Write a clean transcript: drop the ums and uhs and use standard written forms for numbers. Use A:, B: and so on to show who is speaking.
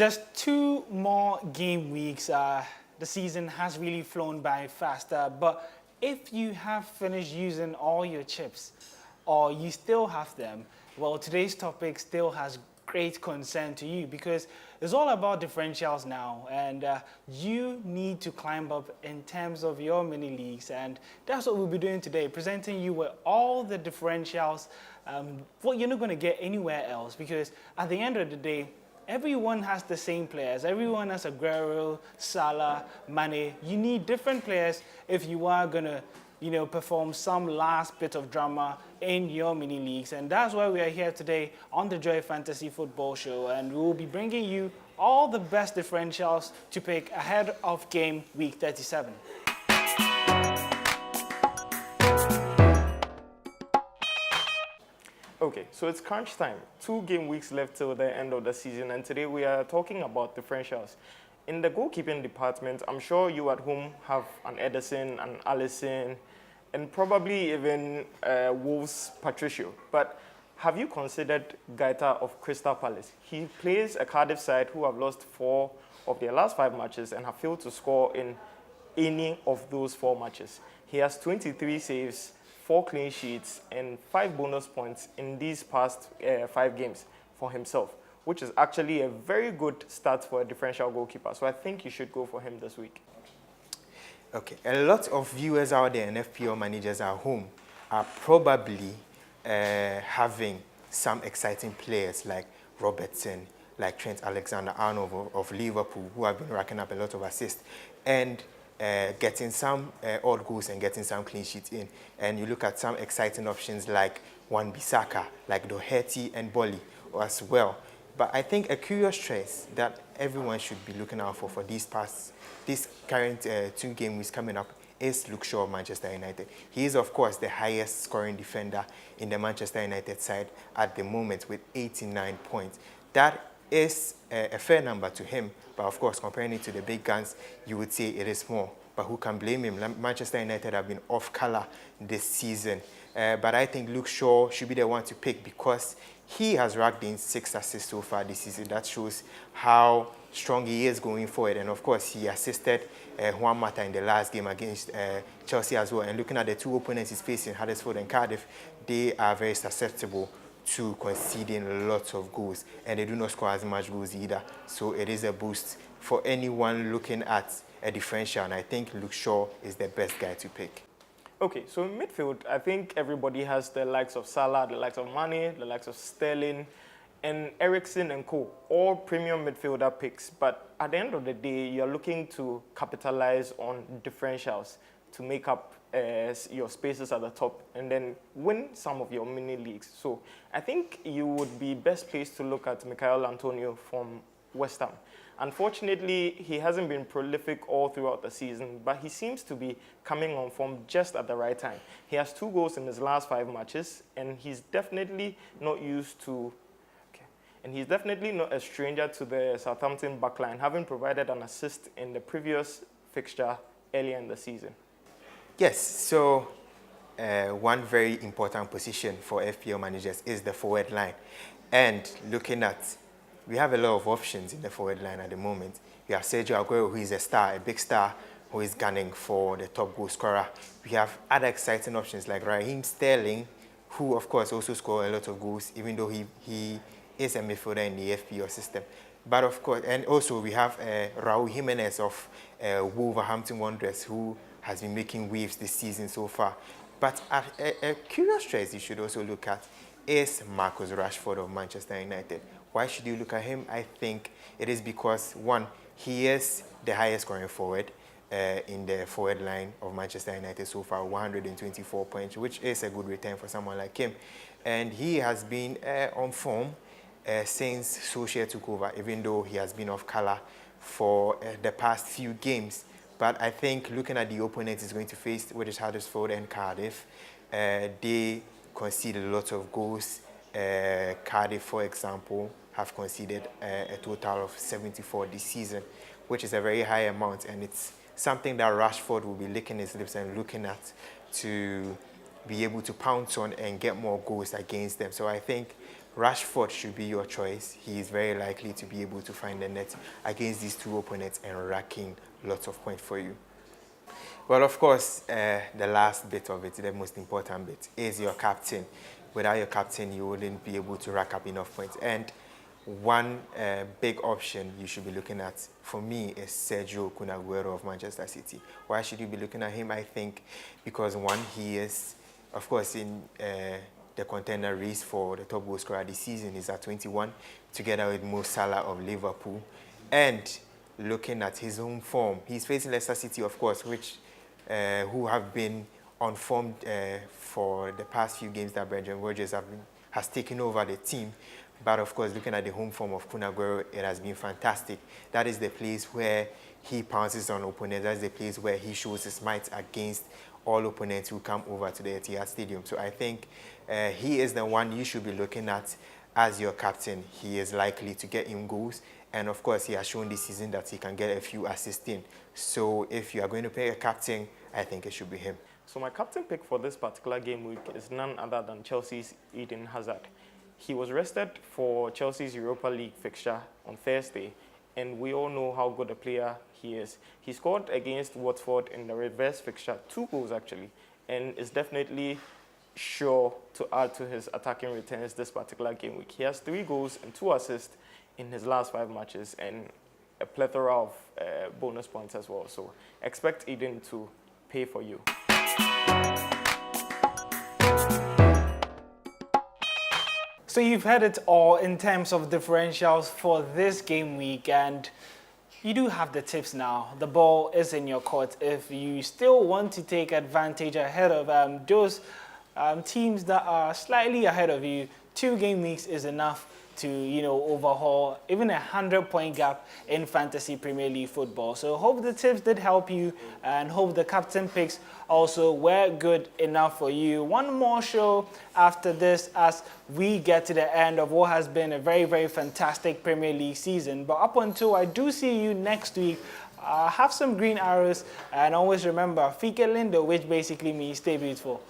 A: Just 2 more game weeks. The season has really flown by faster. But if you have finished using all your chips or you still have them, well, today's topic still has great concern to you because it's all about differentials now, and you need to climb up in terms of your mini leagues, and that's what we'll be doing today, presenting you with all the differentials, what you're not going to get anywhere else, because at the end of the day, everyone has the same players. Everyone has Aguero, Salah, Mane. You need different players if you are going to, perform some last bit of drama in your mini leagues. And that's why we are here today on the Joy Fantasy Football Show. And we will be bringing you all the best differentials to pick ahead of game week 37.
B: Okay, so it's crunch time. 2 game weeks left till the end of the season, and today we are talking about differentials. In the goalkeeping department, I'm sure you at home have an Edison, an Alisson, and probably even Wolves' Patricio. But have you considered Gaeta of Crystal Palace? He plays a Cardiff side who have lost 4 of their last 5 matches and have failed to score in any of those 4 matches. He has 23 saves, 4 clean sheets, and 5 bonus points in these past 5 games for himself, which is actually a very good start for a differential goalkeeper. So I think you should go for him this week.
C: Okay, a lot of viewers out there and FPL managers at home are probably having some exciting players like Robertson, like Trent Alexander-Arnold of Liverpool, who have been racking up a lot of assists, and getting some odd goals and getting some clean sheets in. And you look at some exciting options like Wan-Bissaka, like Doherty and Bolly as well. But I think a curious choice that everyone should be looking out for this current 2 game weeks coming up is Luke Shaw of Manchester United. He is, of course, the highest scoring defender in the Manchester United side at the moment with 89 points. That is a fair number to him, but of course, comparing it to the big guns, you would say it is more. But who can blame him? Manchester United have been off color this season. But I think Luke Shaw should be the one to pick because he has racked in 6 assists so far this season. That shows how strong he is going forward. And of course, he assisted Juan Mata in the last game against Chelsea as well. And looking at the 2 opponents he's facing, Huddersfield and Cardiff, they are very susceptible to conceding lots of goals. And they do not score as much goals either. So it is a boost for anyone looking at a differential. And I think Luke Shaw is the best guy to pick.
B: Okay, so in midfield, I think everybody has the likes of Salah, the likes of Mane, the likes of Sterling, and Eriksen and co. All premium midfielder picks. But at the end of the day, you're looking to capitalize on differentials to make up your spaces at the top and then win some of your mini leagues. So I think you would be best placed to look at Michael Antonio from West Ham. Unfortunately, he hasn't been prolific all throughout the season, but he seems to be coming on form just at the right time. He has 2 goals in his last 5 matches, and he's definitely not used to, and he's definitely not a stranger to the Southampton backline, having provided an assist in the previous fixture earlier in the season.
C: Yes, so one very important position for FPL managers is the forward line. And looking at, we have a lot of options in the forward line at the moment. We have Sergio Aguero, who is a star, a big star, who is gunning for the top goal scorer. We have other exciting options like Raheem Sterling, who of course also scored a lot of goals, even though he is a midfielder in the FPL system. But of course, and also we have Raul Jimenez of Wolverhampton Wanderers, who has been making waves this season so far. But a curious choice you should also look at is Marcus Rashford of Manchester United. Why should you look at him? I think it is because, one, he is the highest scoring forward in the forward line of Manchester United so far, 124 points, which is a good return for someone like him. And he has been on form since Solskjaer took over, even though he has been off color for the past few games. But I think looking at the opponents he's going to face, which is Huddersfield and Cardiff, they conceded a lot of goals. Cardiff, for example, have conceded a total of 74 this season, which is a very high amount, and it's something that Rashford will be licking his lips and looking at to be able to pounce on and get more goals against them. So I think Rashford should be your choice. He is very likely to be able to find the net against these two opponents and racking lots of points for you. Well, of course, the last bit of it, the most important bit, is your captain. Without your captain, you wouldn't be able to rack up enough points. And one big option you should be looking at, for me, is Sergio Kun Aguero of Manchester City. Why should you be looking at him? I think because, one, he is, of course, in the contender race for the top goal scorer this season. He's at 21, together with Mo Salah of Liverpool. And looking at his own form, he's facing Leicester City, of course, who have been on form for the past few games that Brendan Rodgers has taken over the team. But of course, looking at the home form of Kun Aguero, it has been fantastic. That is the place where he pounces on opponents. That's the place where he shows his might against all opponents who come over to the Etihad Stadium. So I think he is the one you should be looking at as your captain. He is likely to get him goals. And of course, he has shown this season that he can get a few assists in. So if you are going to pick a captain, I think it should be him.
B: So my captain pick for this particular game week is none other than Chelsea's Eden Hazard. He was rested for Chelsea's Europa League fixture on Thursday, and we all know how good a player he is. He scored against Watford in the reverse fixture, 2 goals actually, and is definitely sure to add to his attacking returns this particular game week. He has 3 goals and 2 assists in his last 5 matches, and a plethora of bonus points as well. So expect Eden to pay for you.
A: So you've heard it all in terms of differentials for this game week, and you do have the tips now. The ball is in your court. If you still want to take advantage ahead of those teams that are slightly ahead of you, 2 game weeks is enough to, overhaul even a 100-point gap in fantasy Premier League football. So hope the tips did help you, and hope the captain picks also were good enough for you. One more show after this as we get to the end of what has been a very, very fantastic Premier League season. But up until I do see you next week, have some green arrows, and always remember, Fike Lindo, which basically means stay beautiful.